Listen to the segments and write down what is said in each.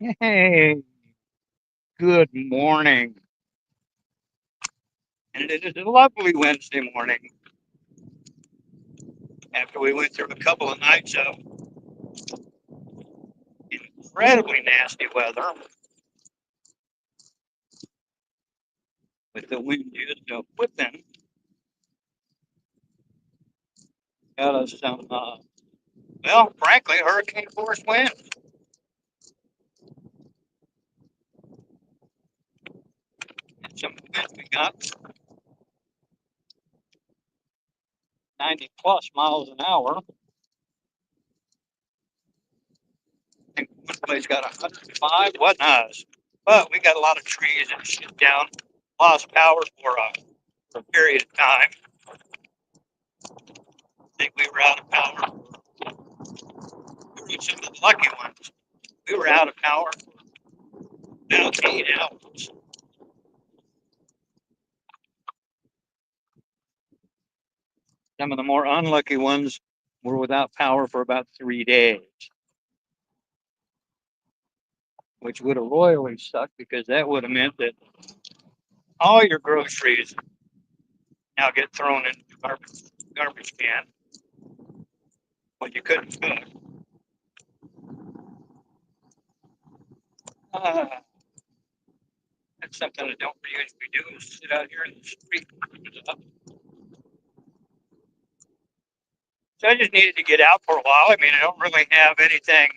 Hey, good morning. And it is a lovely Wednesday morning after we went through a couple of nights of incredibly nasty weather with the wind just whipping. Got us some, well, frankly, hurricane force winds. And some winds we got 90 plus miles an hour. I think one place got 105, what knows. But we got a lot of trees and shit down, lost power for a period of time. I think we were out of power. We were some of the lucky ones. We were out of power for about 8 hours. Some of the more unlucky ones were without power for about 3 days, which would have royally sucked because that would have meant that all your groceries now get thrown in the garbage can when you couldn't cook. Uh, that's something I don't usually do is sit out here in the street. So I just needed to get out for a while. I mean, I don't really have anything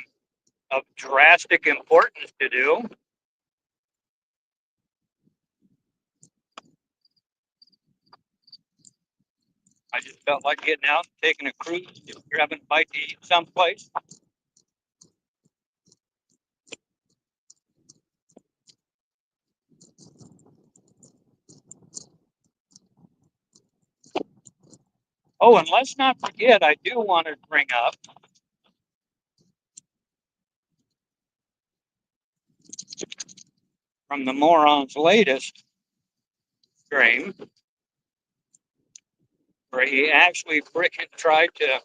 of drastic importance to do. I just felt like getting out and taking a cruise, grabbing a bite to eat someplace. Oh, and let's not forget, I do want to bring up from the moron's latest stream, where he actually frickin' tried to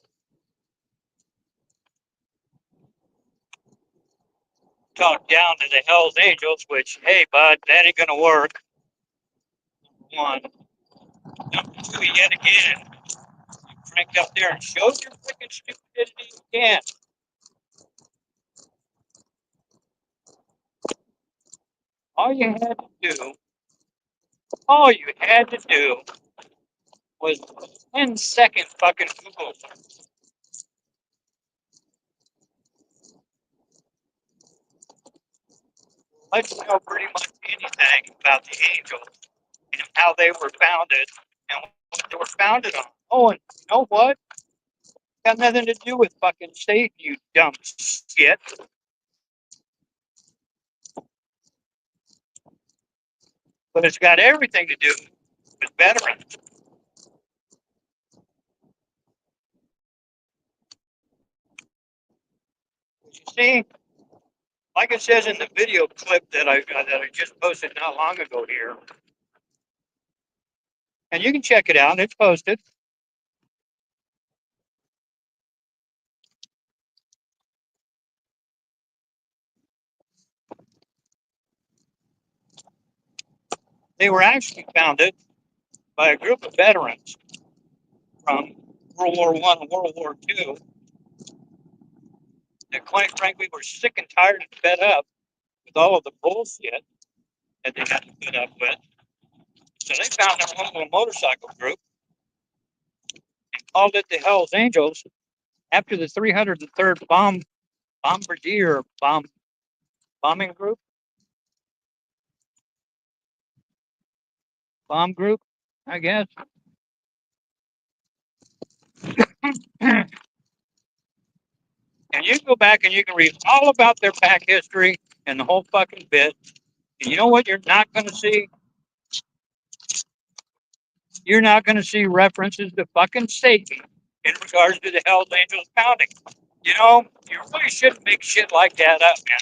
talk down to the Hells Angels, which, hey, bud, that ain't gonna work. One. Number two, yet again, you cranked up there and showed your freaking stupidity again. All you had to do, all you had to do was 10-second fucking Google. Let's know pretty much anything about the Angels and how they were founded and what they were founded on. Oh, and you know what? Got nothing to do with fucking Satan, you dumb shit. But it's got everything to do with veterans. You see, like it says in the video clip that I just posted not long ago here, and you can check it out. It's posted. They were actually founded by a group of veterans from World War I and World War II that, quite frankly, were sick and tired and fed up with all of the bullshit that they had to put up with. So they found their own little motorcycle group and called it the Hells Angels after the 303rd Bombardier bombing group, bomb group, I guess. And you can go back and you can read all about their pack history and the whole fucking bit. And you know what you're not going to see? You're not going to see references to fucking Satan in regards to the Hells Angels founding. You know, you really shouldn't make shit like that up, man.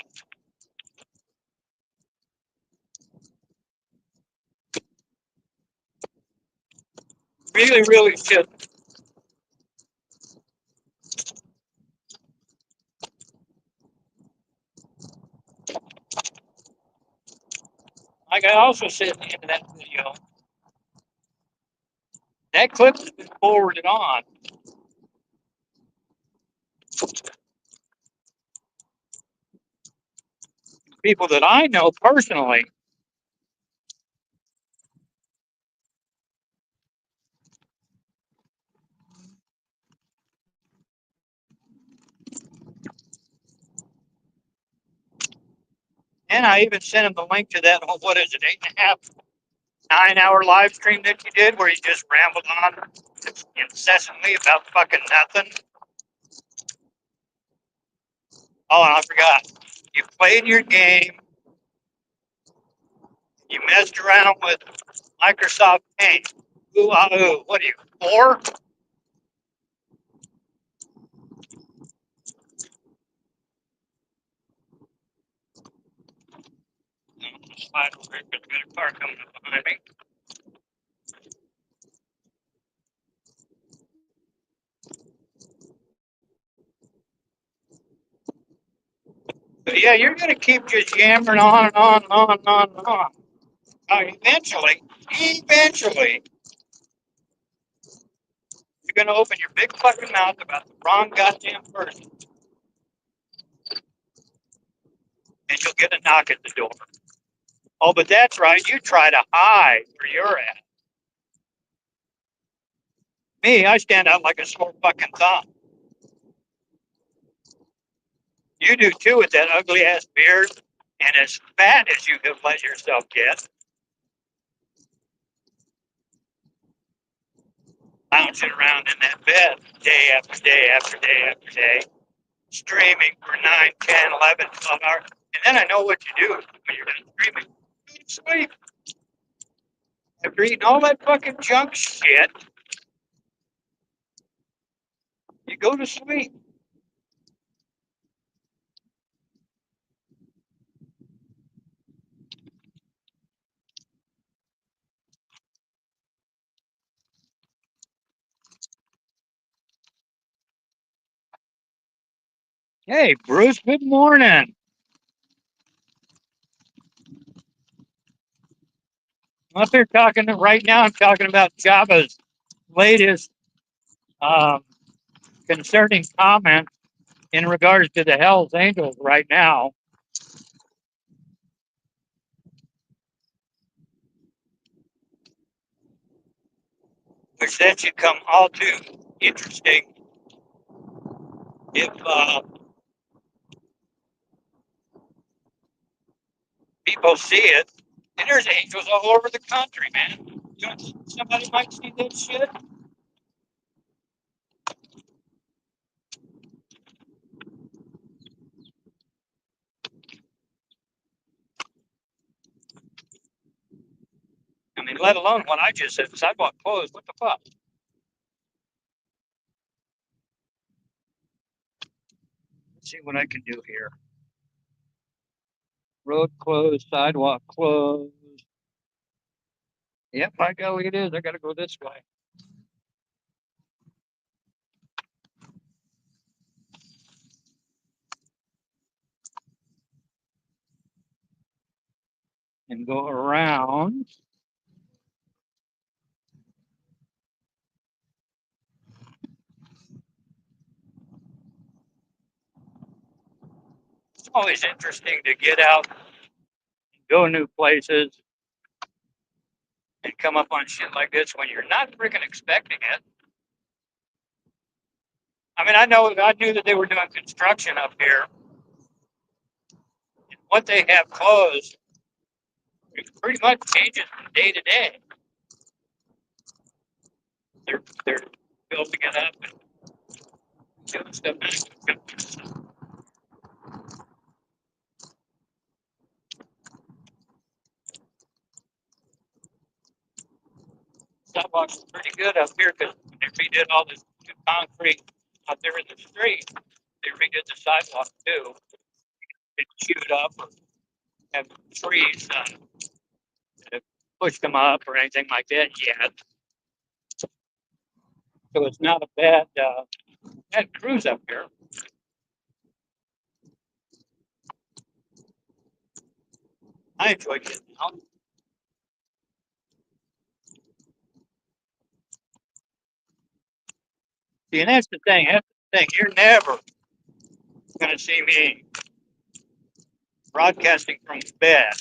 Really, really should. like I also said at the end of that video, that clip has been forwarded on. People that I know personally. And I even sent him the link to that, what is it, 8.5, 9-hour live stream that you did where you just rambled on incessantly about fucking nothing. Oh, and I forgot. You played your game. You messed around with Microsoft Paint. Ooh, ooh. What are you, 4? Slide over here because we got a car coming up behind me. But yeah, you're going to keep just yammering on and on and on and on and on. Eventually, you're going to open your big fucking mouth about the wrong goddamn person. And you'll get a knock at the door. Oh, but that's right. You try to hide where you're at. Me, I stand out like a sore fucking thumb. You do too with that ugly ass beard and as fat as you have let yourself get. Bouncing around in that bed day after day after day after day. Streaming for 9, 10, 11, 12 hours. And then I know what you do when you're done streaming. You sleep. After eating all that fucking junk shit, you go to sleep. Hey, Bruce, good morning. I'm up here talking right now. I'm talking about Jabba's latest concerning comment in regards to the Hell's Angels right now. Which that should come all too interesting if people see it. And there's angels all over the country, man. You know, somebody might see that shit. I mean, let alone what I just said, the sidewalk closed. What the fuck? Let's see what I can do here. Road closed, sidewalk closed. Yep, I go, it is. I got to go this way. And go around. It's always interesting to get out, go new places, and come up on shit like this when you're not freaking expecting it. I mean, I knew that they were doing construction up here. And what they have closed, it pretty much changes from day to day. They're building it up and doing stuff. Sidewalks are pretty good up here because they redid all this concrete out there in the street. They redid the sidewalk too. It chewed up or have trees that pushed them up or anything like that yet. So it's not a bad cruise up here. I enjoy getting out. See, and that's the thing. That's the thing. You're never going to see me broadcasting from bed.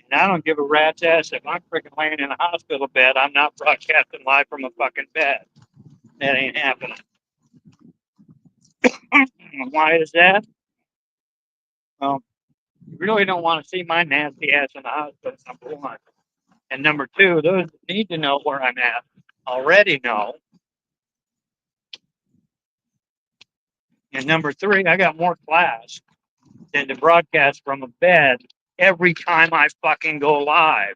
And I don't give a rat's ass if I'm freaking laying in a hospital bed. I'm not broadcasting live from a fucking bed. That ain't happening. Why is that? Well, you really don't want to see my nasty ass in the hospital, number one. And number two, those that need to know where I'm at already know. And number three, I got more class than to broadcast from a bed every time I fucking go live.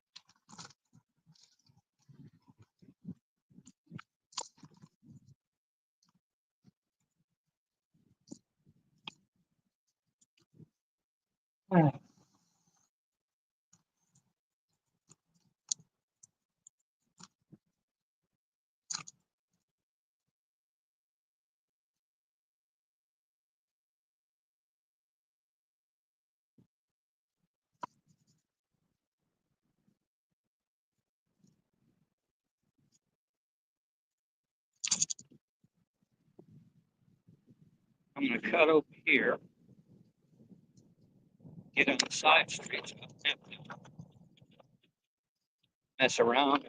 I'm going to cut over here, get on the side streets, mess around.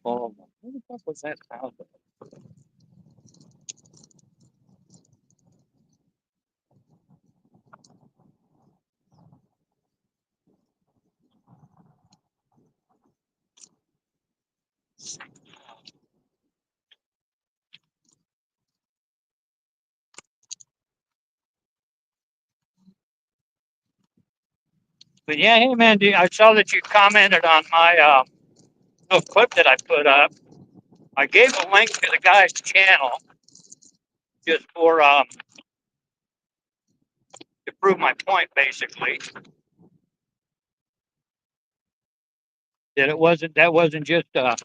Oh, what the fuck was that house? But yeah, hey man, I saw that you commented on my little clip that I put up. I gave a link to the guy's channel just for to prove my point, basically. That wasn't just a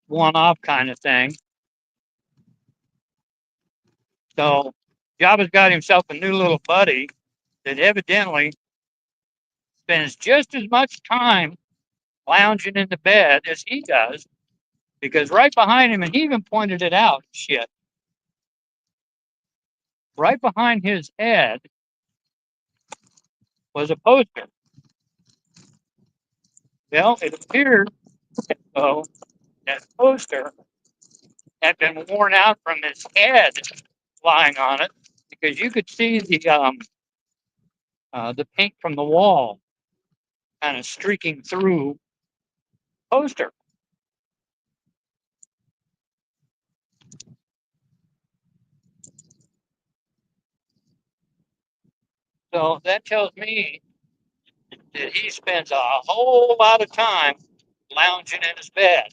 one-off kind of thing. So Jabba's got himself a new little buddy that evidently spends just as much time lounging in the bed as he does, because right behind him, and he even pointed it out, shit, right behind his head was a poster. Well, it appeared, though, that poster had been worn out from his head lying on it, because you could see the paint from the wall kind of streaking through the poster. So that tells me that he spends a whole lot of time lounging in his bed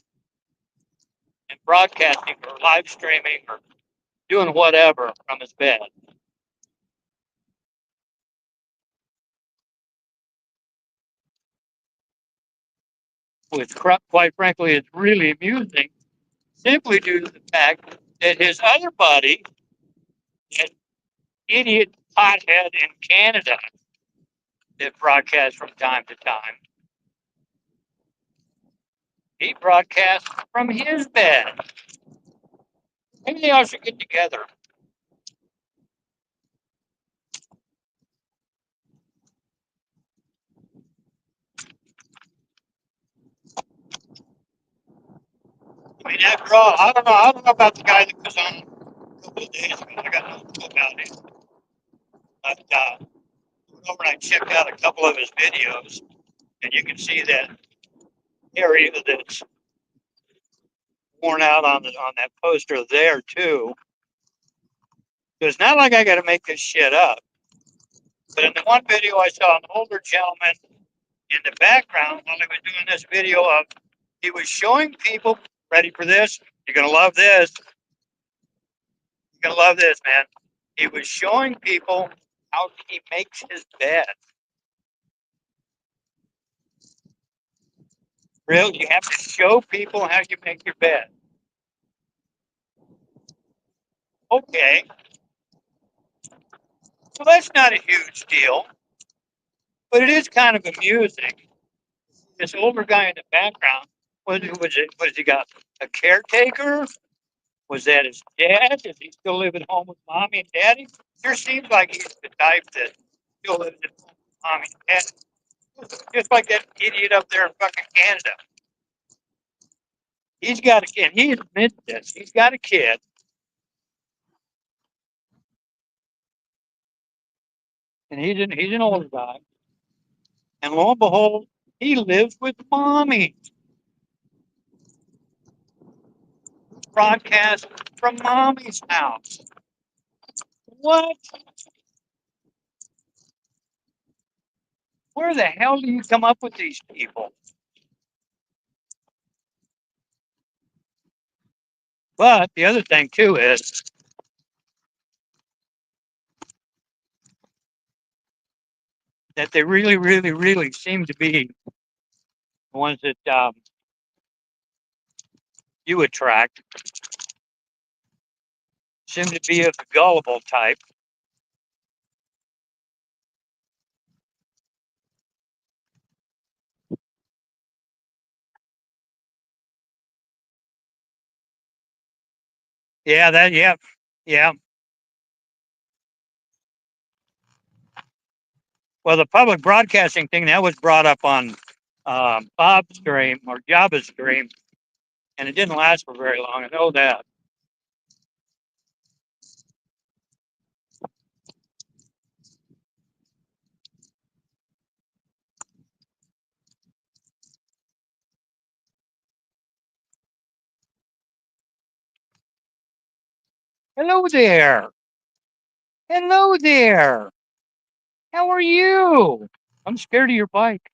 and broadcasting or live streaming or doing whatever from his bed. Which, quite frankly, is really amusing, simply due to the fact that his other buddy, that idiot pothead in Canada that broadcasts from time to time, he broadcasts from his bed. Maybe they all should get together. I mean, after all, I don't know about the guy that was on a couple of days ago. I got no clue about him. But I went over and I checked out a couple of his videos, and you can see that area that's worn out on that poster there too. So it's not like I got to make this shit up. But in the one video, I saw an older gentleman in the background while he was doing this video of, he was showing people, ready for this? You're going to love this. You're going to love this, man. He was showing people how he makes his bed. Really, you have to show people how you make your bed. Okay. Well, that's not a huge deal, but it is kind of amusing. This older guy in the background, was he got a caretaker? Was that his dad? Does he still live at home with mommy and daddy? Sure seems like he's the type that still lives at home with mommy and daddy. Just like that idiot up there in fucking Canada. He's got a kid. He admits this. He's got a kid. And he's an older guy. And lo and behold, he lives with mommy. Broadcast from mommy's house. What? Where the hell do you come up with these people? But the other thing too is that they really, really, really seem to be the ones that you attract. Seem to be of the gullible type. Yeah, yeah. Well, the public broadcasting thing that was brought up on Bob's stream or Jabba's stream, and it didn't last for very long. I know that. Hello there. Hello there. How are you? I'm scared of your bike.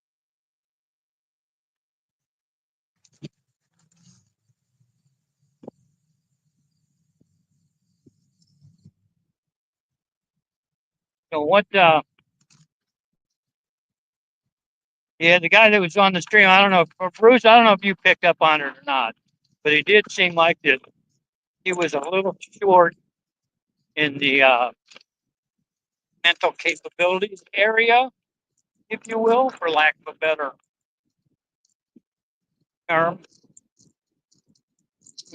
So what? Yeah, the guy that was on the stream. I don't know, Bruce. I don't know if you picked up on it or not, but it did seem like that he was a little short in the mental capabilities area, if you will, for lack of a better term.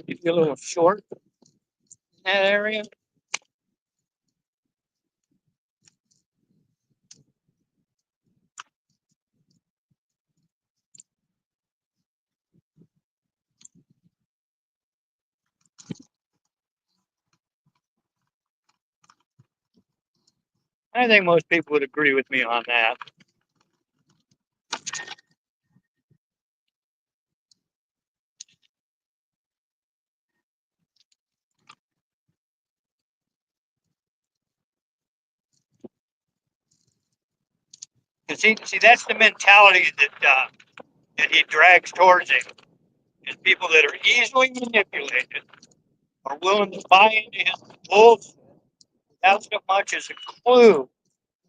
He'd be a little short in that area. I think most people would agree with me on that. See, that's the mentality that he drags towards him. Is people that are easily manipulated, are willing to buy into his bullshit without so much as a clue,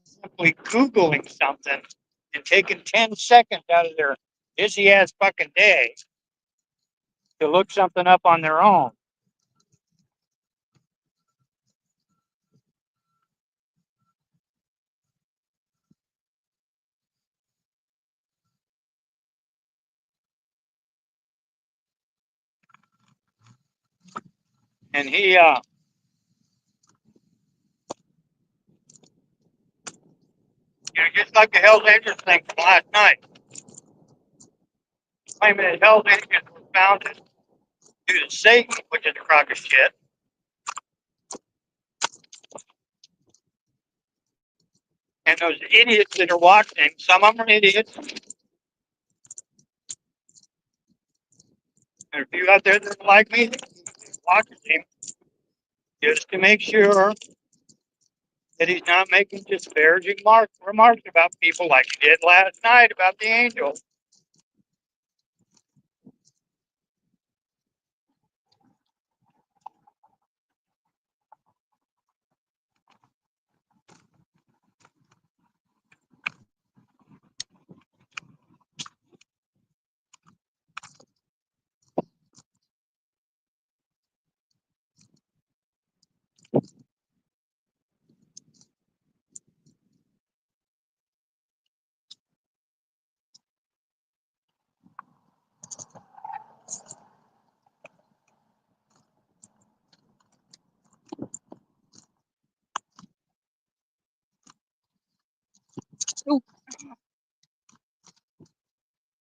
simply Googling something and taking 10 seconds out of their busy ass fucking day to look something up on their own. And he, just like the Hell's Angels thing from last night, claiming that Hell's Angels were founded due to Satan, which is a crock of shit. And those idiots that are watching, some of them are idiots. And a few out there that are like me, watching him just to make sure that he's not making disparaging remarks about people like he did last night about the angels.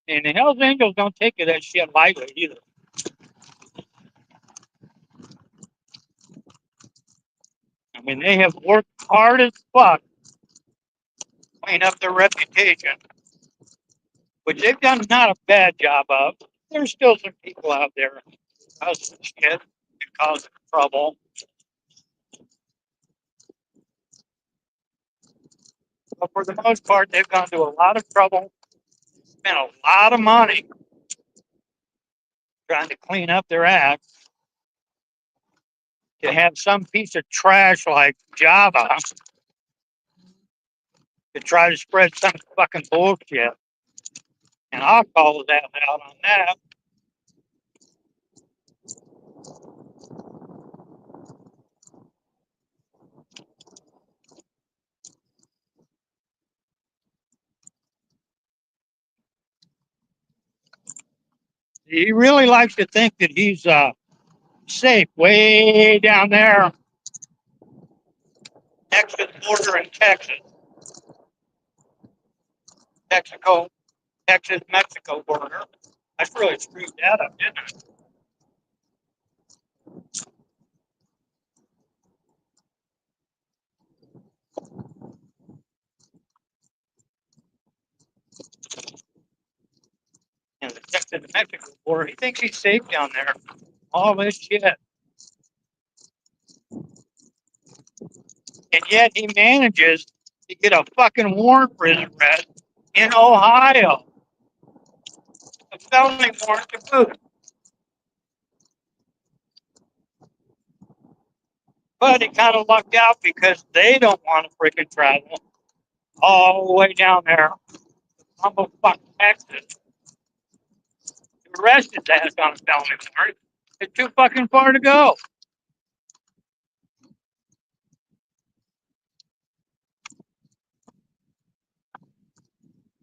And the Hells Angels don't take that shit lightly either. I mean, they have worked hard as fuck to clean up their reputation, which they've done not a bad job of. There's still some people out there causing shit and causing trouble. But for the most part, they've gone through a lot of trouble, spent a lot of money trying to clean up their act. To have some piece of trash like Java to try to spread some fucking bullshit. And I'll call that out on that. He really likes to think that he's safe way down there next to the border in Texas. Texas-Mexico border. I really screwed that up, didn't I? And the Texas-Mexico border. He thinks he's safe down there. All this shit. And yet he manages to get a fucking warrant for his arrest in Ohio. A felony warrant to boot. But he kind of lucked out because they don't want to freaking travel all the way down there to humble fuck Texas. To arrest his ass on a felony warrant. It's too fucking far to go.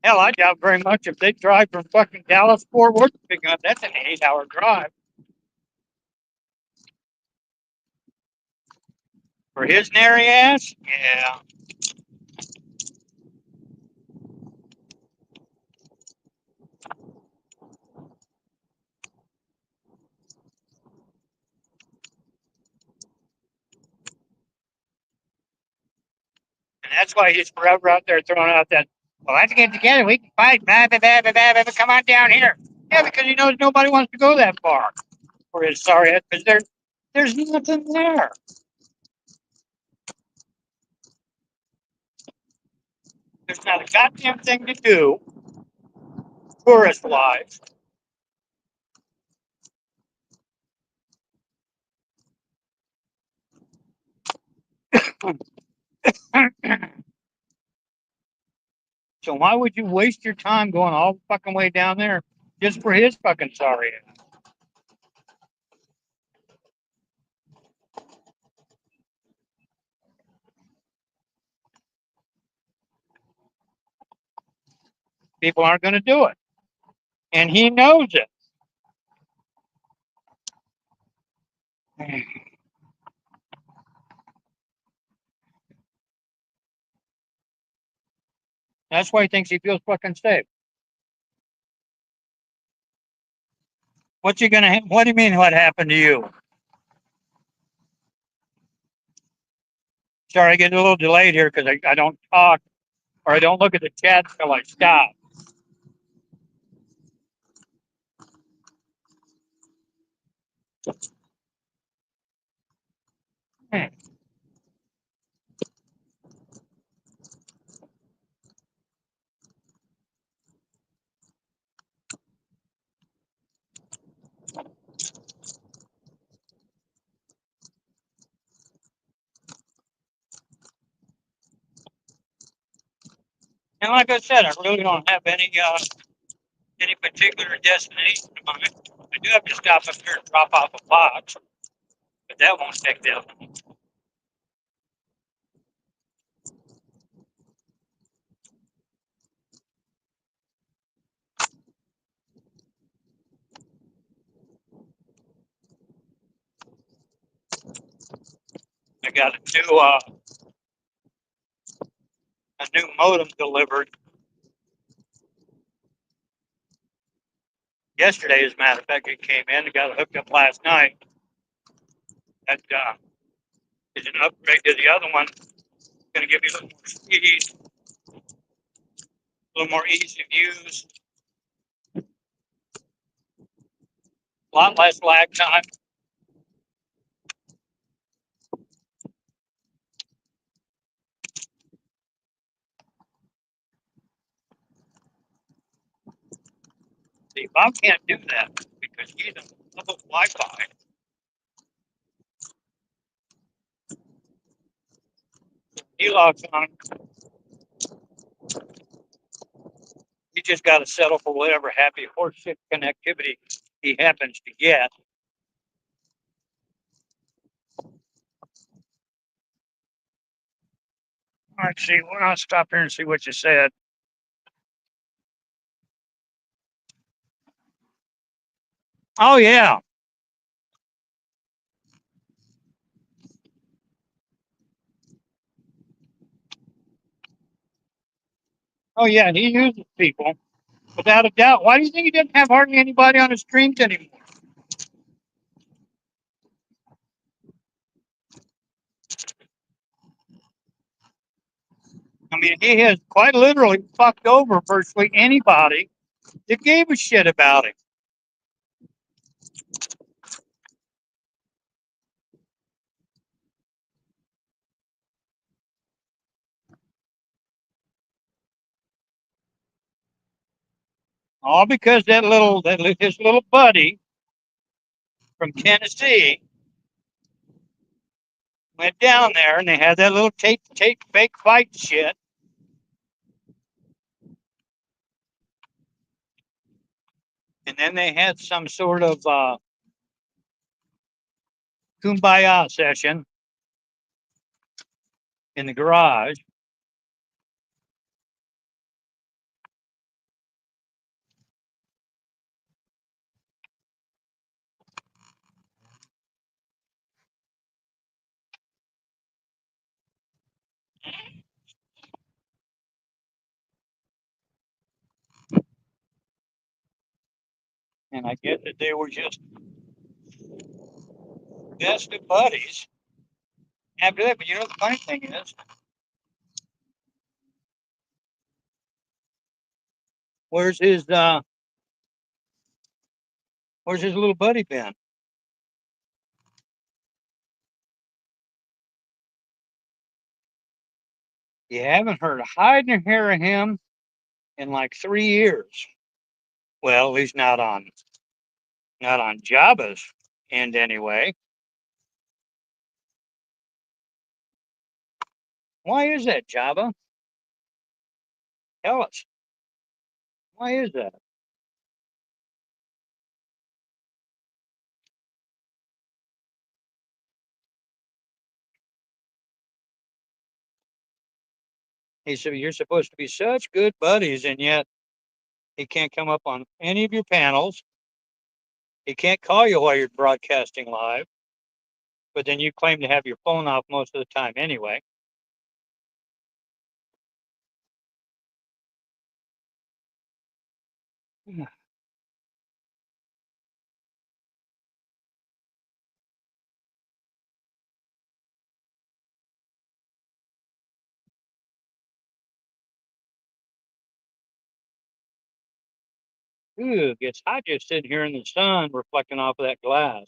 Hell, I doubt very much if they drive from fucking Dallas Fort Worth to pick up. That's an 8-hour drive. For his nary ass? Yeah. And that's why he's forever out there throwing out that, well, let's get together. We can fight. Blah, blah, blah, blah, blah, blah, come on down here. Yeah, because he knows nobody wants to go that far for his sorry ass, because there's nothing there. There's not a goddamn thing to do, tourist-wise. So why would you waste your time going all the fucking way down there just for his fucking sorry ass? People aren't going to do it. And he knows it. That's why he thinks he feels fucking safe. What do you mean what happened to you? Sorry, I get a little delayed here because I don't talk or I don't look at the chat until I stop. And like I said, I really don't have any particular destination in mind. I do have to stop up here and drop off a box, but that won't take that long. I got a new modem delivered. yesterday, as a matter of fact, it came in and got hooked up last night. That is an upgrade to the other one. Going to give you a little more speed, a little more ease of use, a lot less lag time. See, Bob can't do that because he's on public Wi-Fi. He logs on. He just got to settle for whatever happy horseshit connectivity he happens to get. All right, see, I'll stop here and see what you said. Oh, yeah. Oh, yeah, he uses people, without a doubt. Why do you think he doesn't have hardly anybody on his streams anymore? I mean, he has quite literally fucked over virtually anybody that gave a shit about him. All because his little buddy from Tennessee went down there and they had that little tape fake fight shit. And then they had some sort of kumbaya session in the garage. And I guess that they were just best of buddies after that. But you know the funny thing is, where's his little buddy been? You haven't heard a hide nor hair of him in like 3 years. Well, at least not on Jabba's end anyway. Why is that, Jabba? Tell us. Why is that? He said, you're supposed to be such good buddies, and yet he can't come up on any of your panels. He can't call you while you're broadcasting live, but then you claim to have your phone off most of the time anyway. Ooh, it gets hot just sitting here in the sun reflecting off of that glass.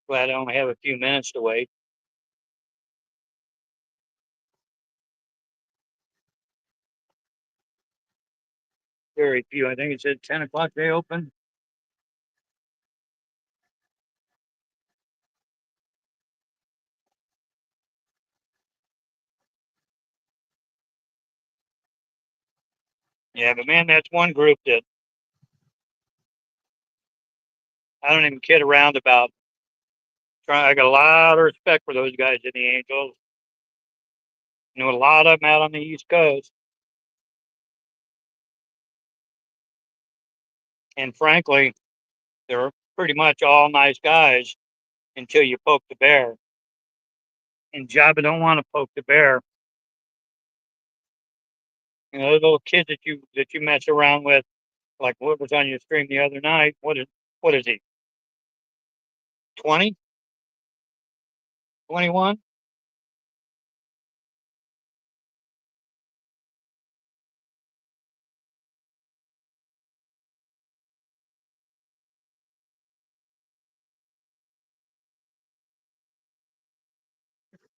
Glad I only have a few minutes to wait. Very few. I think it said 10 o'clock they open. Yeah, but man, that's one group that I don't even kid around about. I got a lot of respect for those guys in the Angels. You know, a lot of them out on the East Coast. And frankly, they're pretty much all nice guys until you poke the bear. And Jabba don't want to poke the bear. You know, those little kids that you mess around with, like what was on your stream the other night. What is he? 20? 21?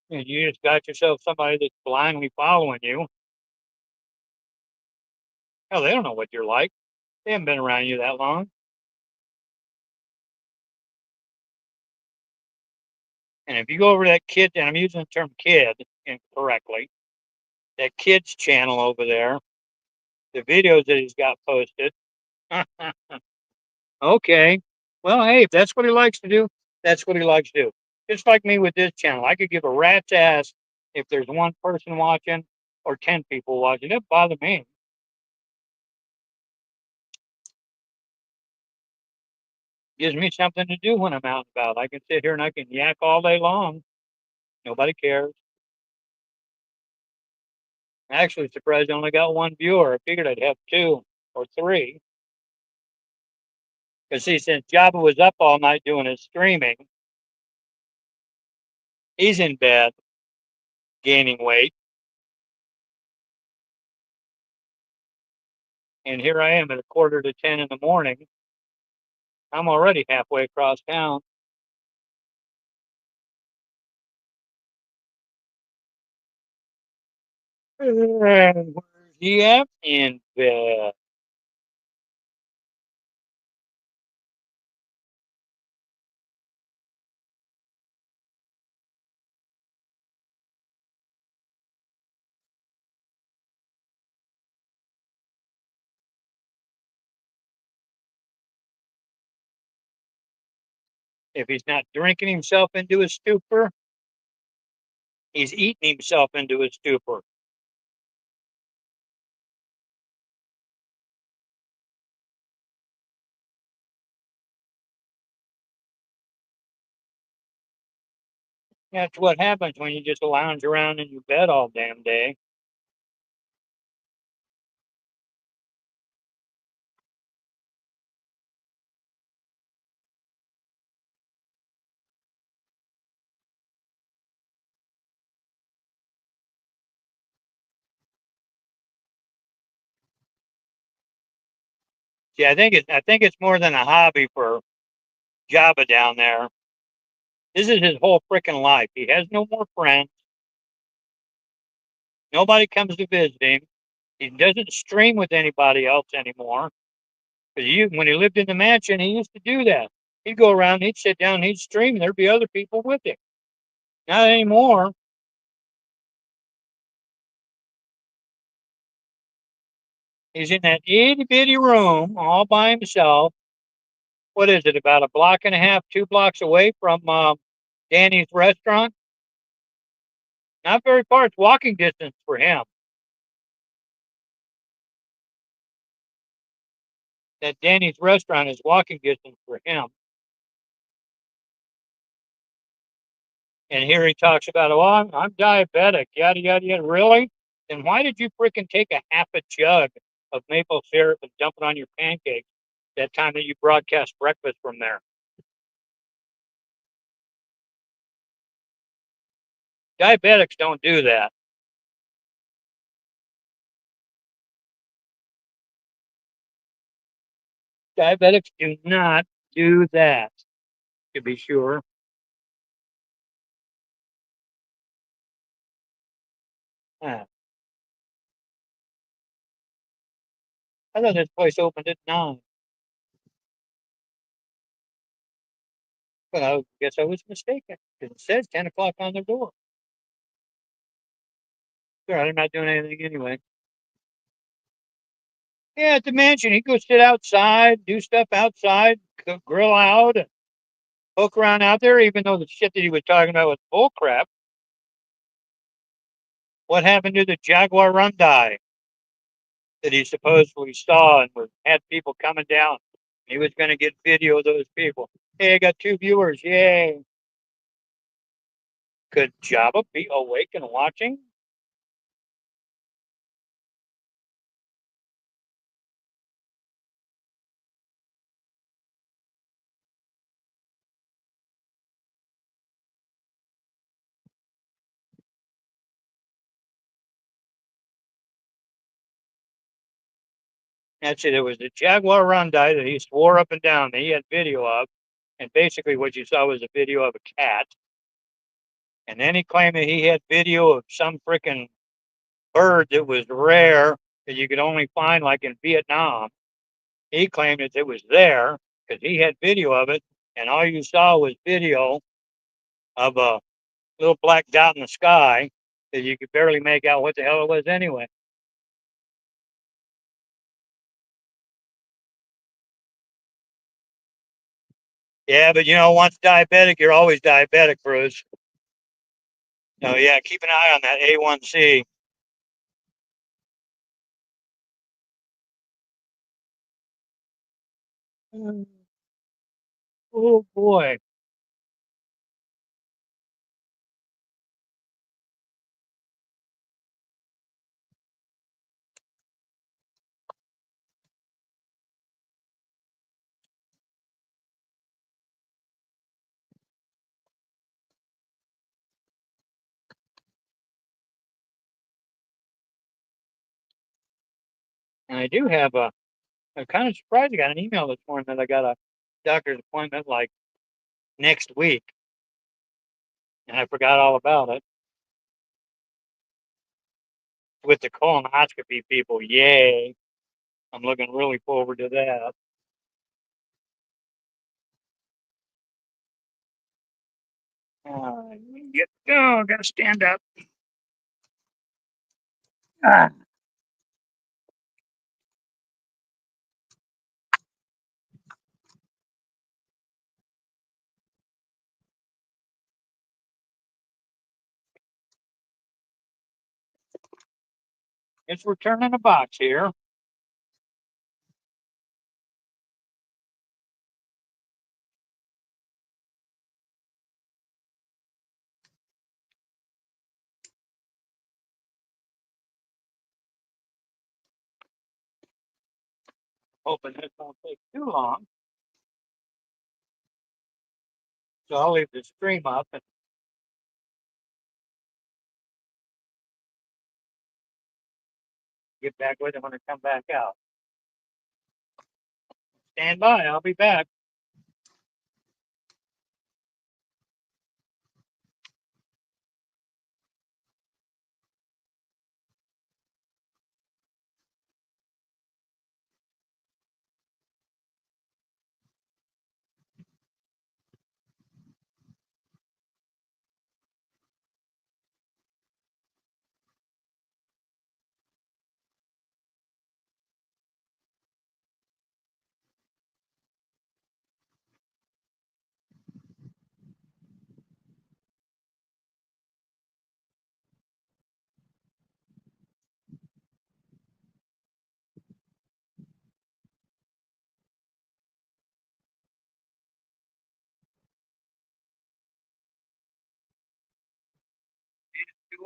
And you just got yourself somebody that's blindly following you. Hell, they don't know what you're like. They haven't been around you that long. And if you go over to that kid, and I'm using the term kid incorrectly, that kid's channel over there, the videos that he's got posted. Okay. Well, hey, if that's what he likes to do, that's what he likes to do. Just like me with this channel. I could give a rat's ass if there's one person watching or 10 people watching. It doesn't bother me. Gives me something to do when I'm out and about. I can sit here and I can yak all day long. Nobody cares. Actually, surprised I only got one viewer. I figured I'd have two or three. Because see, since Jabba was up all night doing his streaming, he's in bed, gaining weight. And here I am at 9:45 in the morning. I'm already halfway across town. Where's he at? In bed. If he's not drinking himself into a stupor, he's eating himself into a stupor. That's what happens when you just lounge around in your bed all damn day. See, I think it's more than a hobby for Jabba down there. This is his whole freaking life. He has no more friends. Nobody comes to visit him. He doesn't stream with anybody else anymore. Because when he lived in the mansion, he used to do that. He'd go around, he'd sit down, he'd stream, and there'd be other people with him. Not anymore. He's in that itty bitty room all by himself. What is it, about a block and a half, 2 blocks away from Danny's restaurant? Not very far. It's walking distance for him. That Danny's restaurant is walking distance for him. And here he talks about, oh, I'm diabetic, yada, yada, yada. Really? Then why did you freaking take a half a jug of maple syrup and dump it on your pancakes that time that you broadcast breakfast from there? Diabetics don't do that. Diabetics do not do that, to be sure. Ah, I thought this place opened at 9, but I guess I was mistaken because it says 10 o'clock on the door. Sure, I'm not doing anything anyway. Yeah, at the mansion, he go sit outside, do stuff outside, grill out, and poke around out there, even though the shit that he was talking about was bull crap. What happened to the Jaguar Rundai that he supposedly saw and had people coming down? He was going to get video of those people. Hey, I got 2 viewers. Yay. Could Jabba be awake and watching? Actually, there was the Jaguar Rondai that he swore up and down that he had video of, and basically what you saw was a video of a cat. And then he claimed that he had video of some freaking bird that was rare that you could only find like in Vietnam. He claimed that it was there because he had video of it, and all you saw was video of a little black dot in the sky that you could barely make out what the hell it was anyway. Yeah, but once diabetic, you're always diabetic, Bruce. So yeah, keep an eye on that A1C. Oh boy. And I do have a. I'm kind of surprised I got an email this morning that I got a doctor's appointment like next week, and I forgot all about it with the colonoscopy people. Yay! I'm looking really forward to that. Get go. Got to stand up. Ah, it's returning a box here. Hoping this won't take too long. So I'll leave the stream up and get back with it when I come back out. Stand by. I'll be back.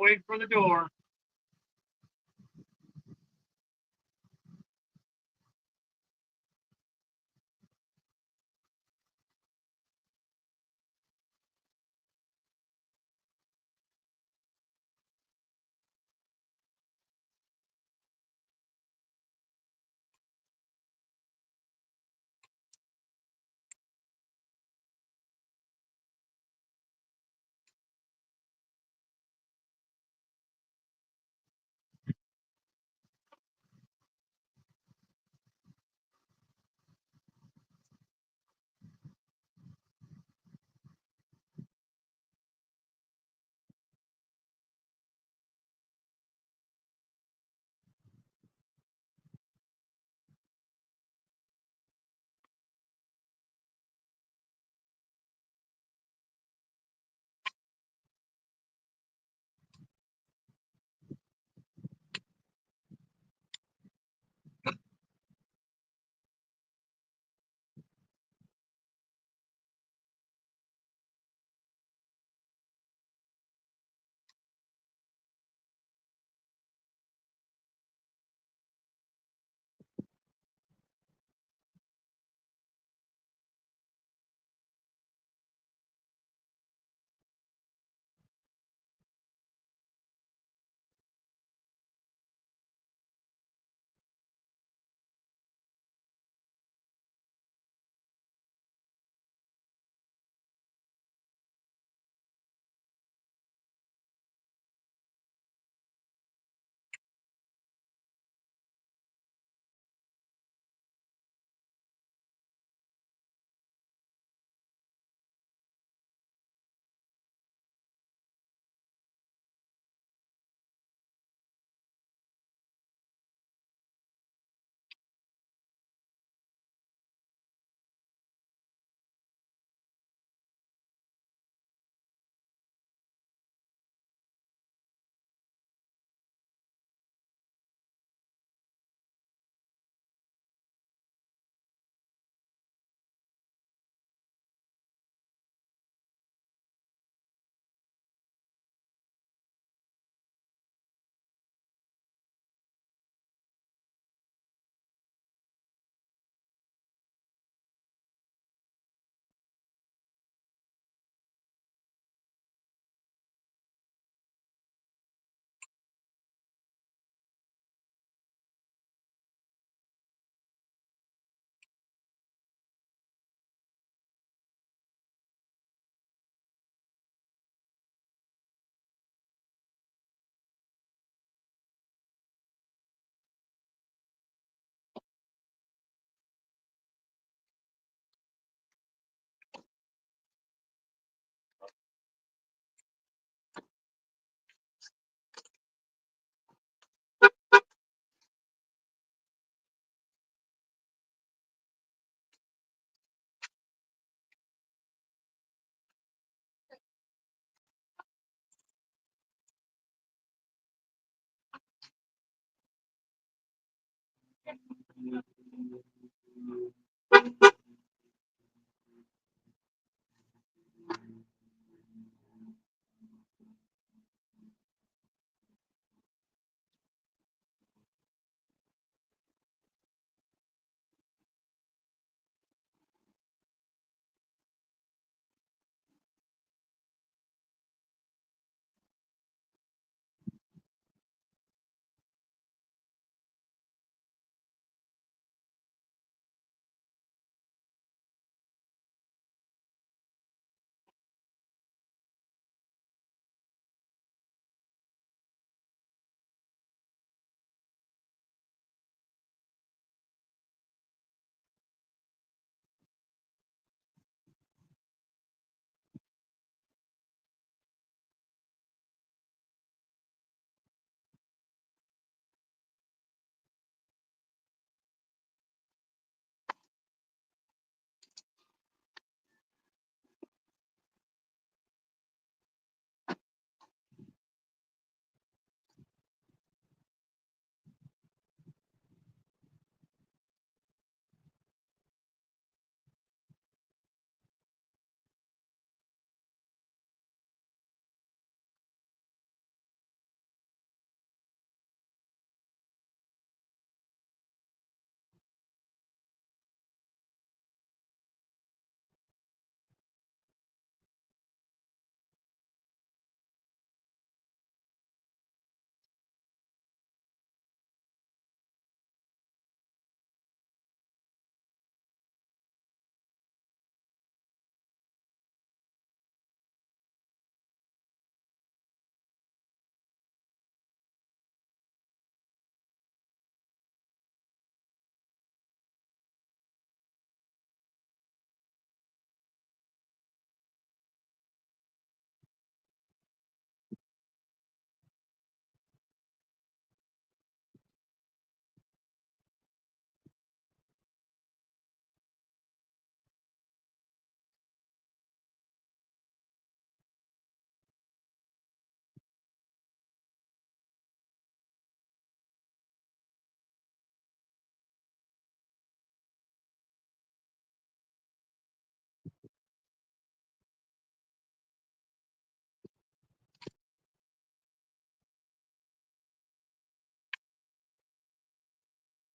Wait for the door.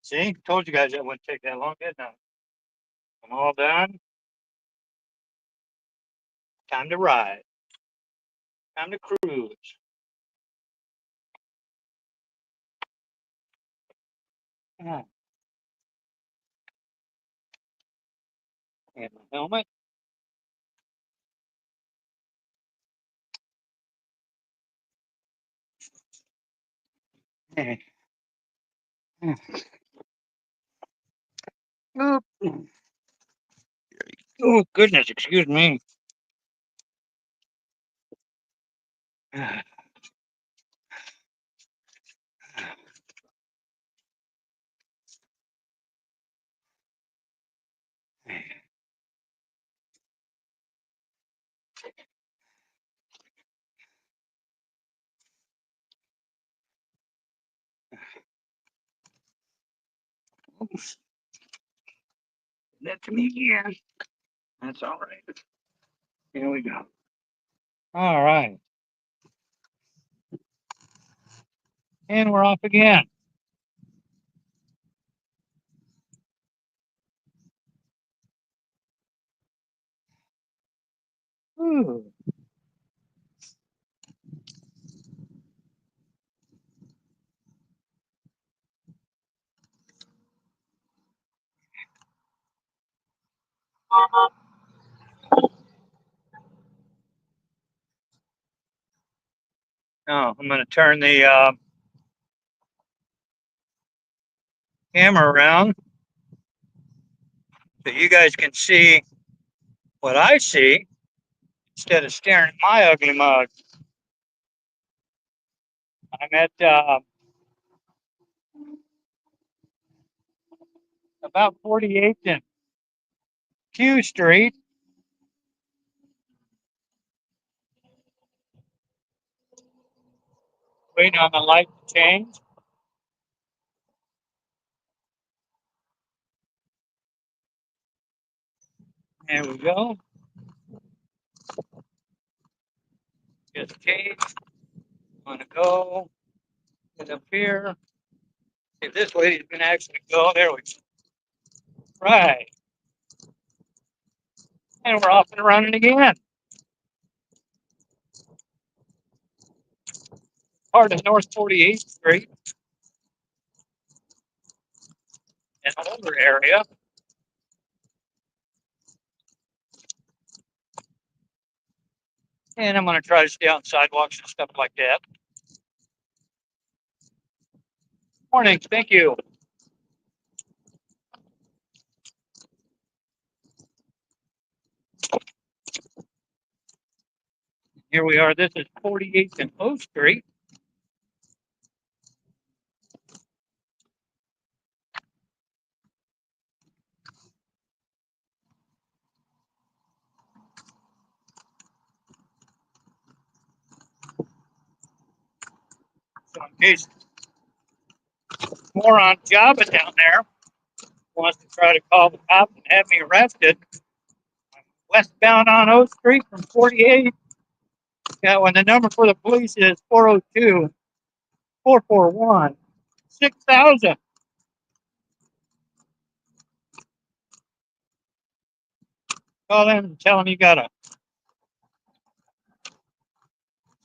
See, told you guys that wouldn't take that long, didn't I? I'm all done. Time to ride. Time to cruise. And my helmet. Oh, goodness, excuse me. That to me again. That's all right. Here we go. All right. And we're off again. Ooh. Now I'm going to turn the camera around so you guys can see what I see instead of staring at my ugly mug. I'm at about 48th and Q Street. Waiting on the light to change. There we go. Just change. Want to go. Get up here. If this lady's gonna actually go, there we go. Right. And we're off and running again. Part of North 48th Street. An older area. And I'm going to try to stay on sidewalks and stuff like that. Morning. Thank you. Here we are. This is 48th and O Street. So in case more on Jabba down there wants to try to call the cops and have me arrested, I'm westbound on O Street from 48. Yeah, when the number for the police is 402-441-6000. Call them and tell them you got a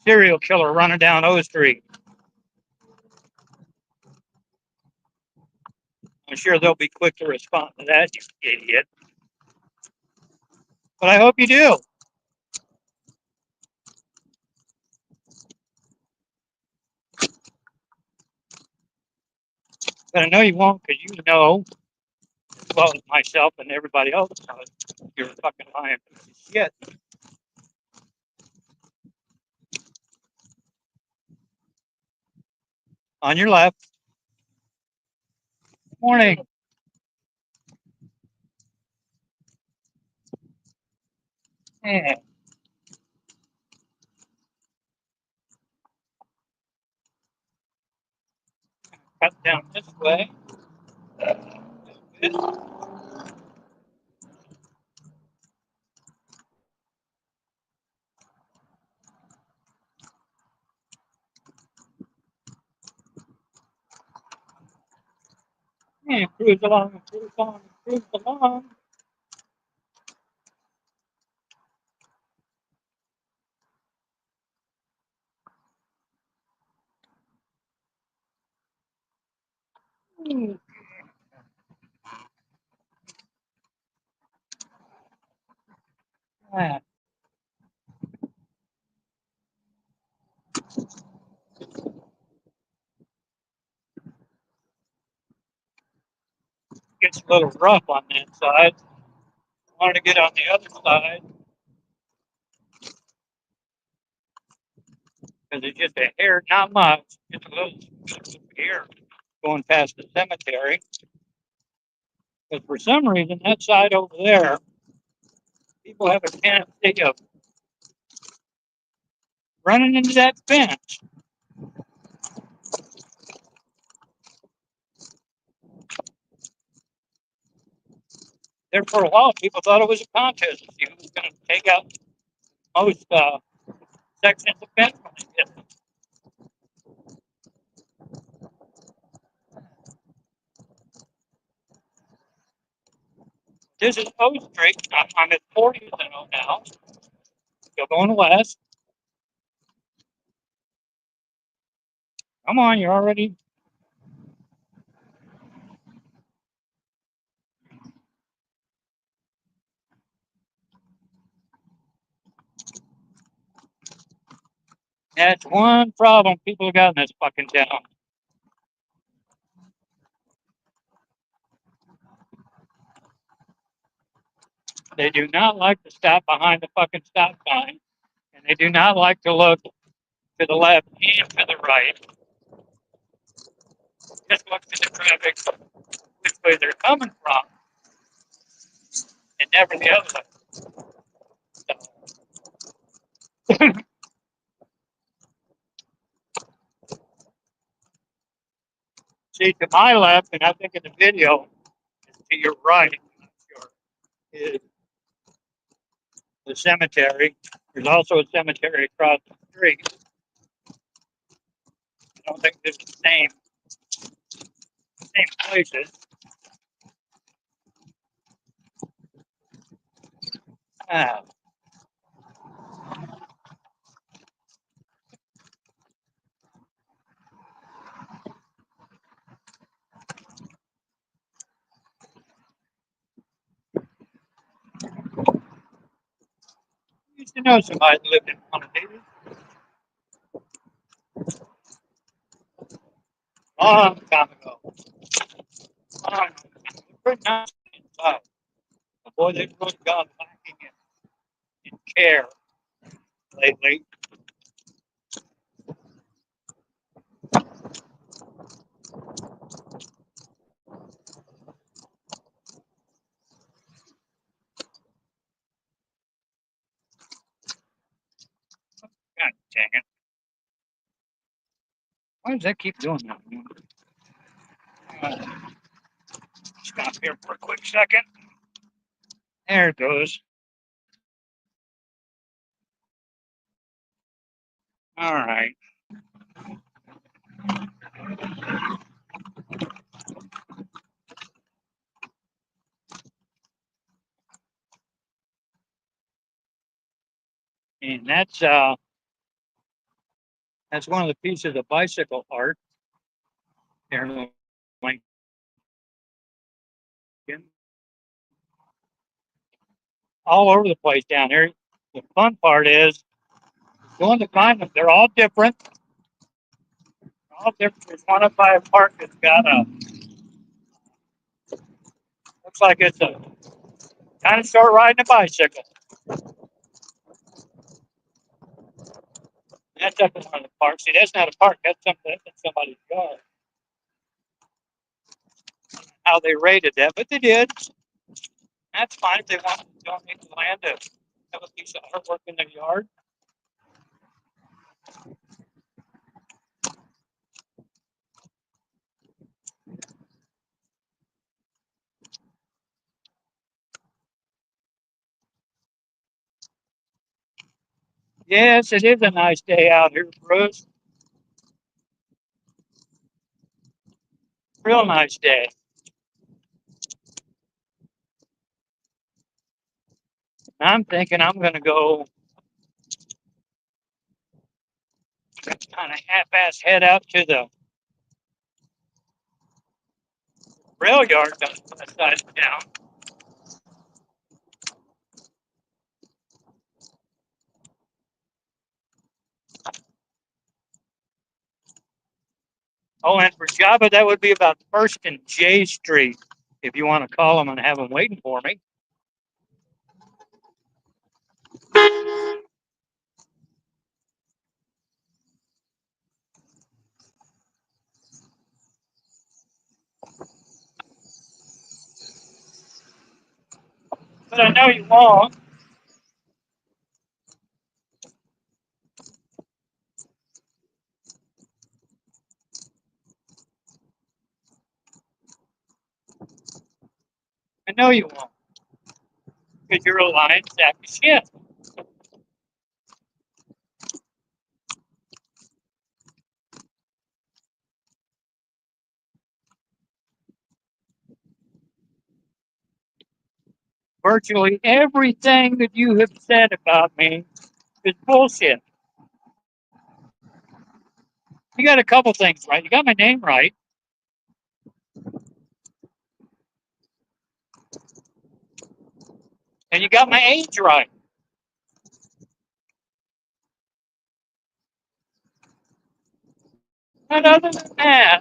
serial killer running down O Street. I'm sure they'll be quick to respond to that, you idiot. But I hope you do. But I know you won't, because you know, as well as myself and everybody else knows, you're a fucking lying piece of shit. On your left. Morning. Yeah. Cut down this way. And cruise along, cruise along, cruise along. Ah, gets a little rough on that side. Wanted to get on the other side because it's just a hair, not much. Just a little here going past the cemetery. But for some reason, that side over there, people have a tendency of running into that fence. There for a while, people thought it was a contest to see who was going to take out most sections of fence. This is O Street. I'm at 40th and O now. Still going west. Come on, you're already. That's one problem people have got in this fucking town. They do not like to stop behind the fucking stop sign, and they do not like to look to the left and to the right. Just look to the traffic, which way they're coming from, and never the other way. See, to my left, and I think in the video, to your right, I'm not sure, is the cemetery. There's also a cemetery across the street. I don't think it's the same places. Ah, I used to know somebody that lived in one of these. Long time ago. Pretty nice inside. Boy, they've really gone lacking in care lately. God dang it. Why does that keep doing that? Stop here for a quick second. There it goes. All right. And that's one of the pieces of bicycle art here in Lincoln. All over the place down here. The fun part is going to find them. They're all different. All different. There's one up by a park that's got looks like it's a kind of short riding a bicycle. That's up in one of the parks. See, that's not a park. That's something. That's in somebody's yard. How they rated that, but they did. That's fine if they want to donate the land to have a piece of artwork in their yard. Yes, it is a nice day out here, Bruce. Real nice day. I'm thinking I'm going to go kind of half-ass head out to the rail yard on the side of town. Oh, and for Jabba, that would be about 1st and J Street, if you want to call them and have them waiting for me. But I know you won't. I know you won't. Because you're a lying sack of shit. Virtually everything that you have said about me is bullshit. You got a couple things right. You got my name right. And you got my age right. And other than that,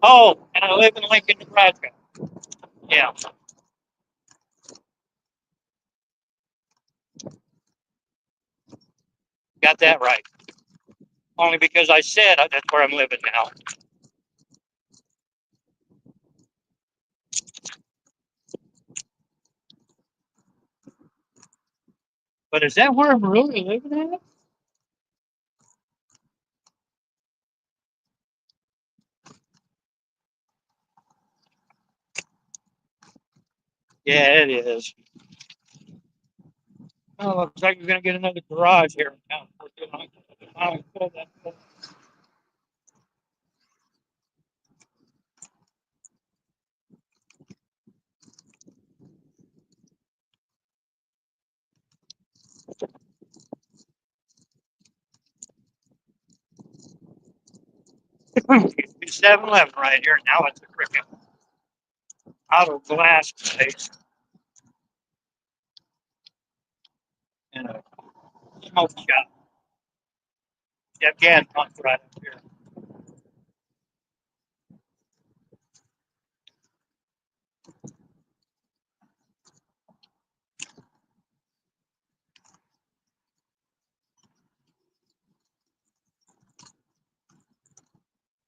oh, and I live in Lincoln, Nebraska. Yeah, got that right. Only because I said that's where I'm living now. But is that where I'm really living at? Yeah, it is. Oh, looks like we're gonna get another garage here in town. Pull that. Used to be 7-Eleven right here. Now it's a freaking auto glass place and a smoke shop. Yeah, gas pumps right up here.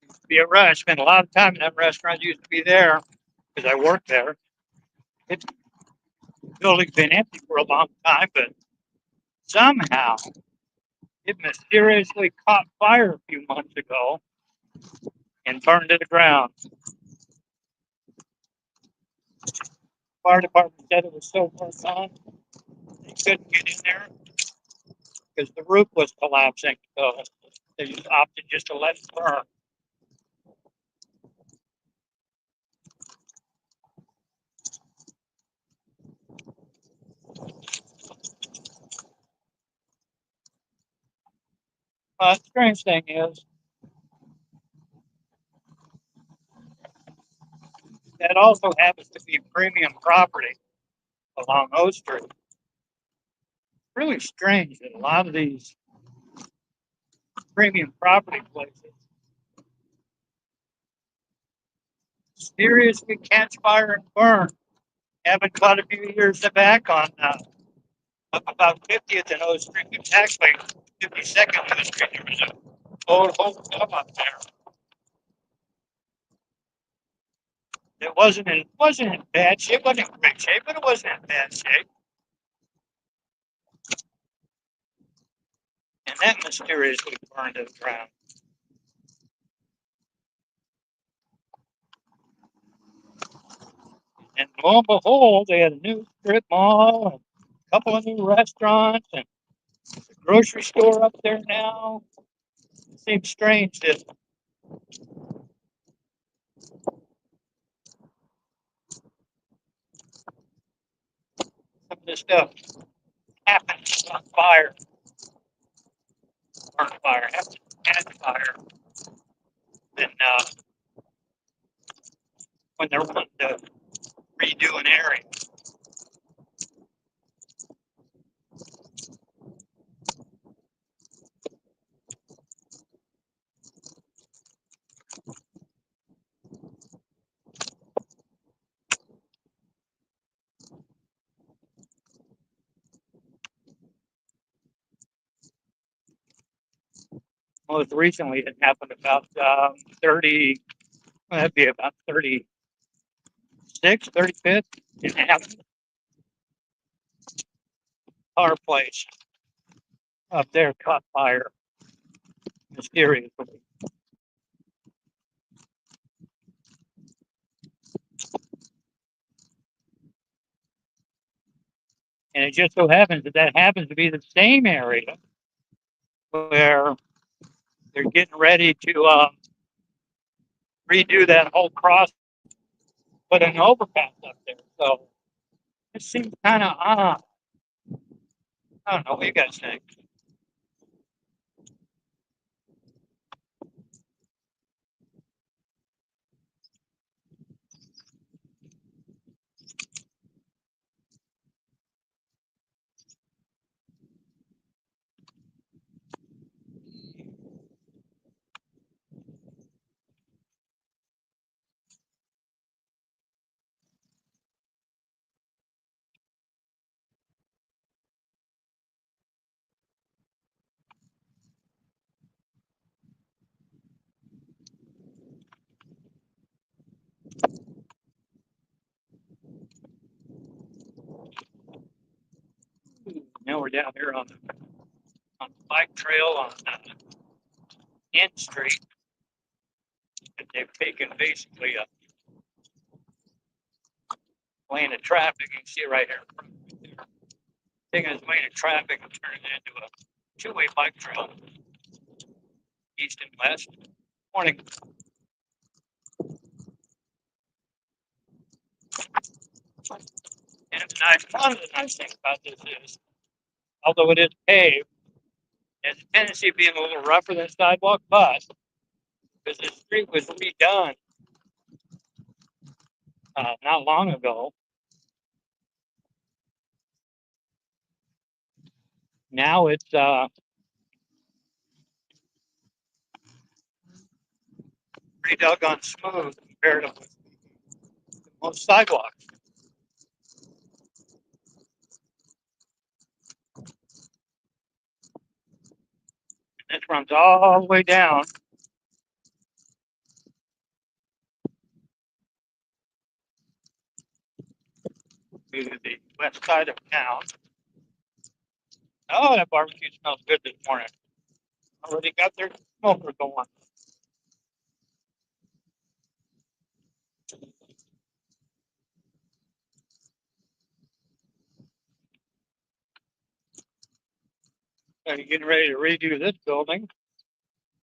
Used to be a rush. Spent a lot of time in that restaurant. Used to be there because I worked there. It, the building's been empty for a long time, but somehow it mysteriously caught fire a few months ago and burned to the ground. Fire department said it was so far gone they couldn't get in there because the roof was collapsing. So they just opted just to let it burn. The strange thing is that also happens to be premium property along O Street. Really strange that a lot of these premium property places seriously catch fire and burn. Happened quite a few years back on up about 50th and O Street. Actually, 52nd O Street. There was a old hotel up there. It wasn't in bad shape. It wasn't in great shape, but it wasn't in bad shape. And that mysteriously burned to the ground. And lo and behold, they had a new strip mall and a couple of new restaurants and a grocery store up there now. It seems strange that some of this stuff happens on fire, on fire, happens at fire, than when they're wanting to redo an area. Most recently, it happened about 30, well, that'd be about 36, 35th. It happened our place up there caught fire mysteriously. And it just so happens that that happens to be the same area where they're getting ready to redo that whole cross, put an overpass up there. So it seems kind of odd. I don't know what you guys think. Now we're down here on the bike trail on N Street. And they've taken basically a lane of traffic. You can see it right here. taking his way to traffic and turning it into a two-way bike trail, east and west. Morning. And it's nice. One of the nice things about this is, although it is paved, it has a tendency of being a little rougher than sidewalk, but because the street was redone not long ago, now it's pretty doggone smooth compared to most sidewalks. And this runs all the way down to the west side of town. Oh, that barbecue smells good this morning. Already got their smoker going. They're getting ready to redo this building,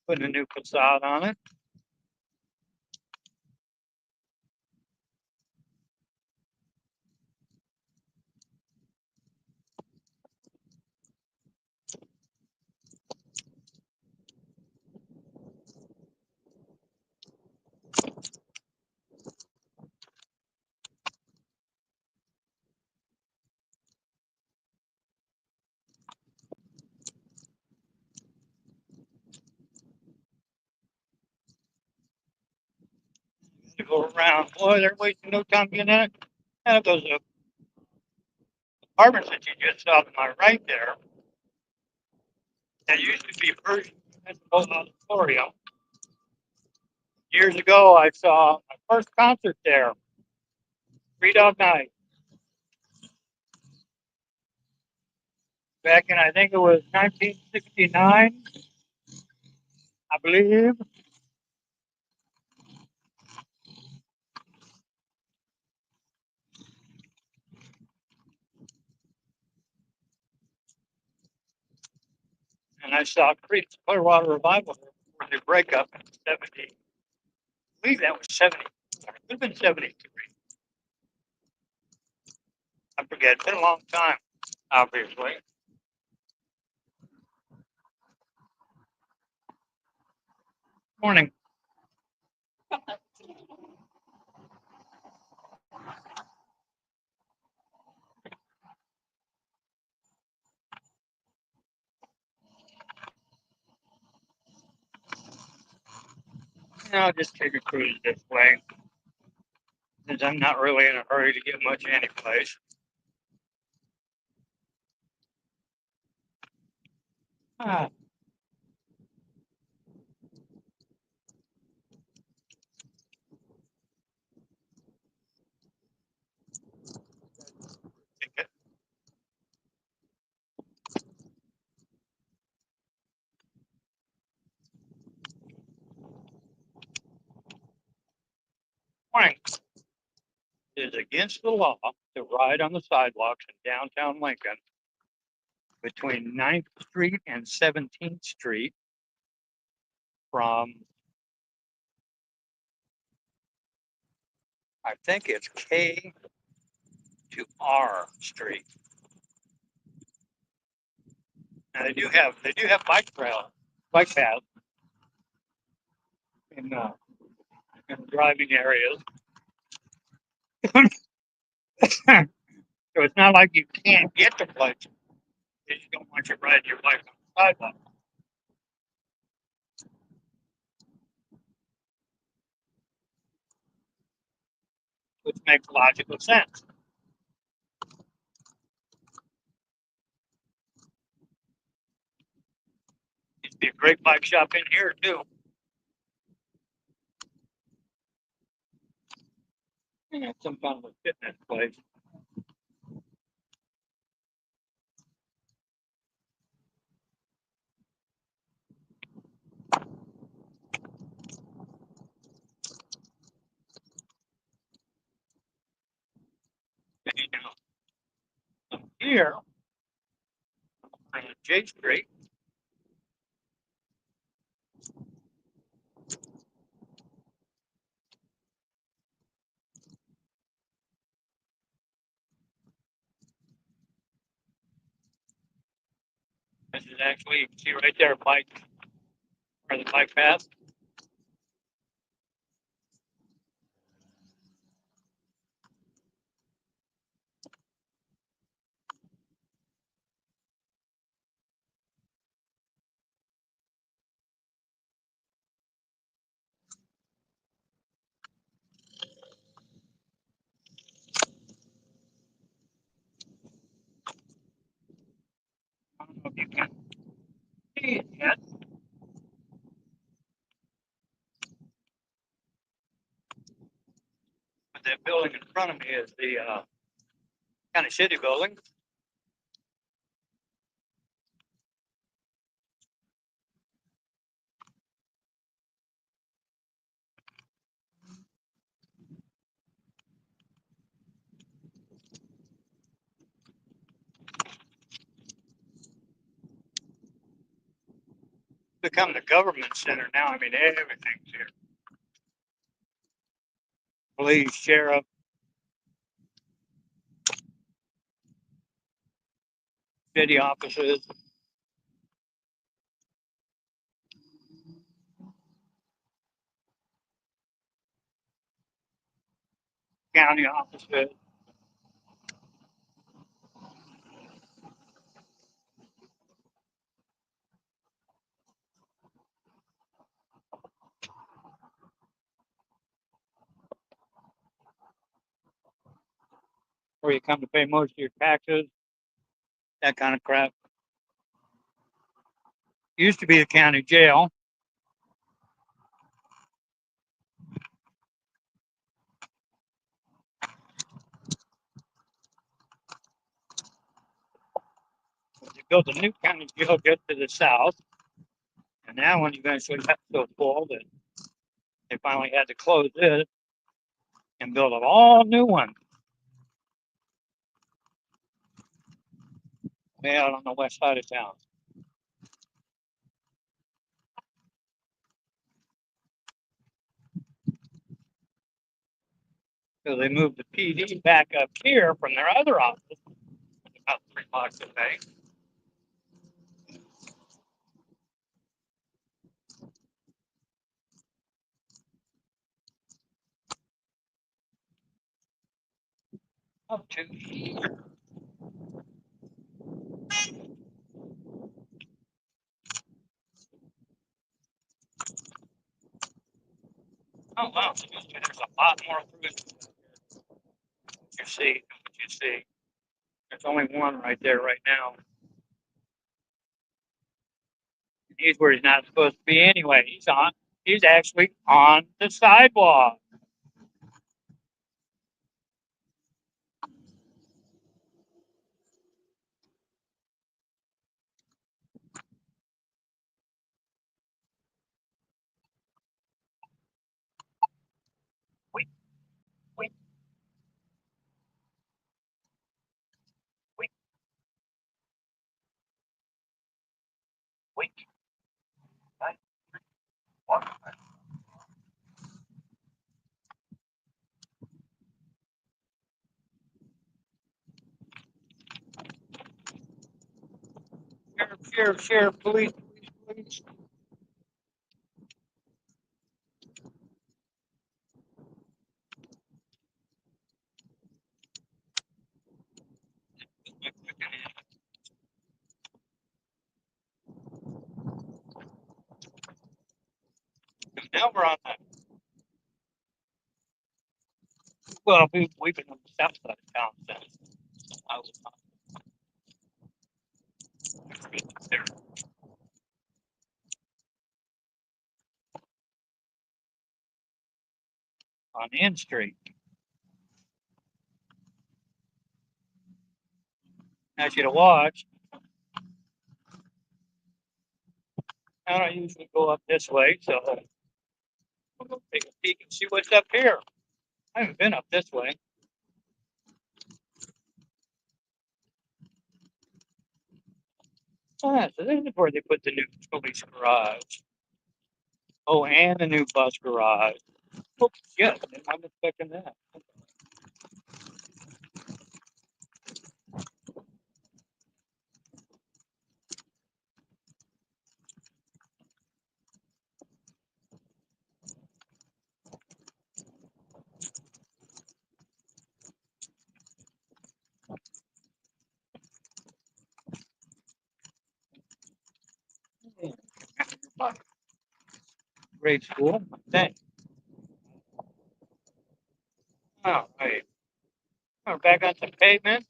putting a new facade on it. To go around. Boy, they're wasting no time getting at it. And those apartments that you just saw to my right there, that used to be Persian auditorium. Years ago, I saw my first concert there, Three Dog Night. Back in, I think it was 1969, I believe. And I saw Creed's Clearwater Revival before the breakup in 70. I believe that was 70. It could have been 73. I forget. It's been a long time, obviously. Morning. I'll just take a cruise this way, since I'm not really in a hurry to get much anyplace. Ah. Morning. It is against the law to ride on the sidewalks in downtown Lincoln between 9th Street and 17th Street from, I think it's K to R Street. And they do have bike paths in driving areas. So it's not like you can't get to places. They just don't want you riding your bike on the sidewalk, which makes logical sense. It'd be a great bike shop in here too. Yeah, some kind of a fitness place. Here, J Street. This is actually, you can see right there, bike, or the bike path. I don't know if you can see it yet. But that building in front of me is the county city building. Become the government center now. I mean, everything's here. Police, sheriff, city offices, county offices. Where you come to pay most of your taxes, that kind of crap. Used to be the county jail. They built a new county jail just to the south. And that one eventually got so full that they finally had to close it and build an all new one. Way out on the west side of town. So they moved the PD back up here from their other office, about 3 blocks away. Up to here. Oh wow, there's a lot more fruit. You see, there's only one right there right now. He's where he's not supposed to be anyway. He's actually on the sidewalk. Wait, wait, wait, wait. Sheriff, police. Now we're on that. Well, we've been on the south side of town since I was there. On N Street. I should have watched. I don't usually go up this way, so we'll go take a peek and see what's up here. I haven't been up this way. Ah, so this is where they put the new police garage. Oh, and the new bus garage. Oh, yeah, I'm expecting that. Grade school. Thanks. All right. We're back on the pavement.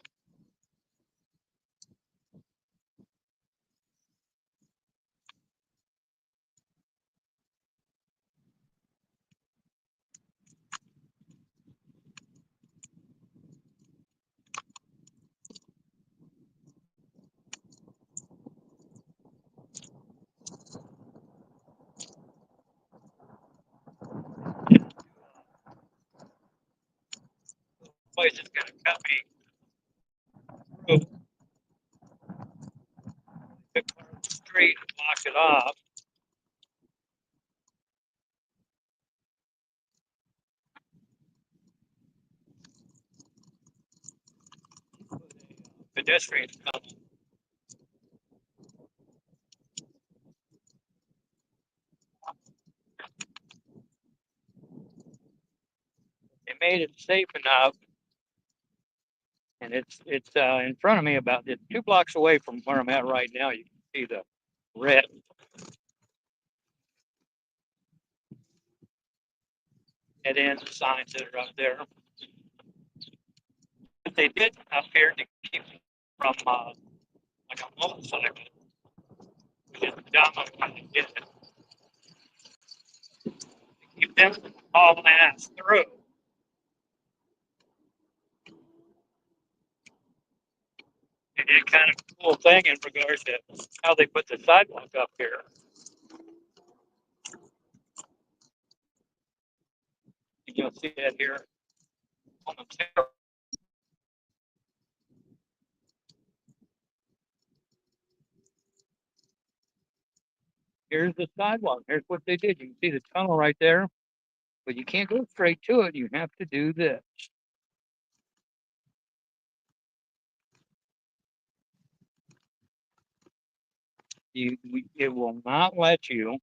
Place is going to cut me through the street and block it off. Pedestrians coming. They made it safe enough, and it's in front of me about 2 blocks away from where I'm at right now. You can see the red dead end signs that are up there. But they did appear to keep from like a motorcycle, which is dumb when they did it. Keep them hauling ass through. They did kind of a cool thing in regards to how they put the sidewalk up here. You'll see that here momentarily. Here's the sidewalk. Here's what they did. You can see the tunnel right there, but you can't go straight to it. You have to do this. It will not let you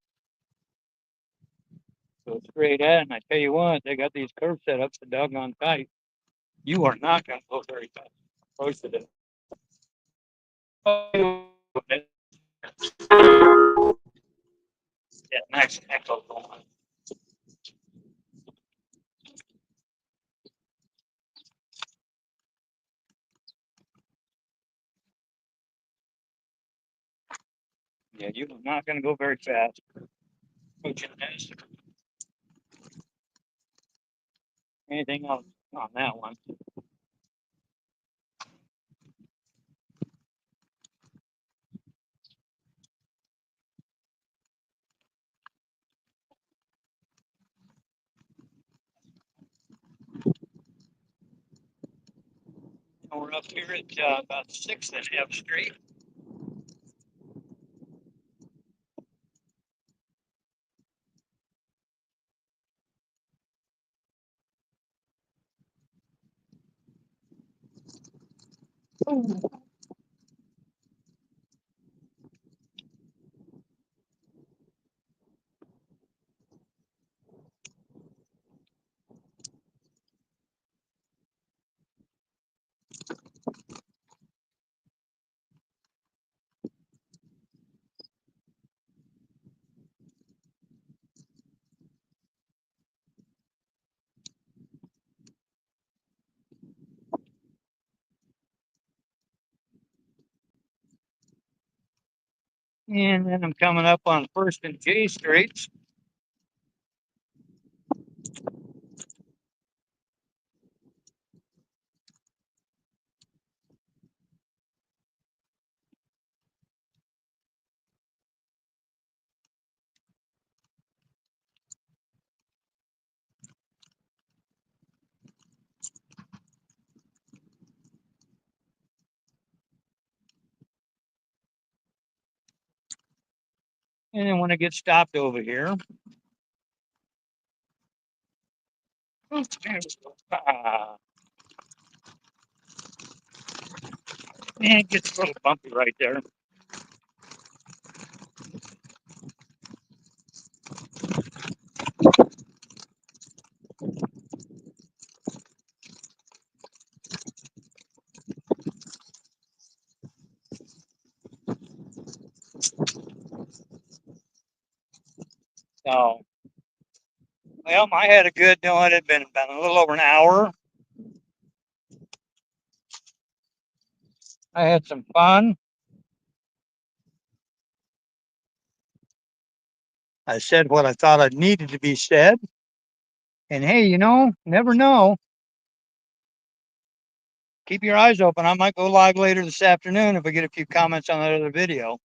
go straight ahead. And I tell you what, they got these curb set up so doggone tight. You are not going to go very fast. Close to it. Yeah, nice echo going. Yeah, you're not going to go very fast. Pushing this. Anything else on that one? We're up here at about 6th and F Street. And then I'm coming up on 1st and J Streets. And then when I get stopped over here, and it gets a little bumpy right there. So, well, I had a good doing. It had been about a little over an hour. I had some fun. I said what I thought I needed to be said. And hey, never know. Keep your eyes open. I might go live later this afternoon if I get a few comments on that other video.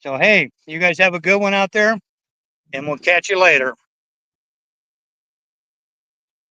So, hey, you guys have a good one out there, and we'll catch you later.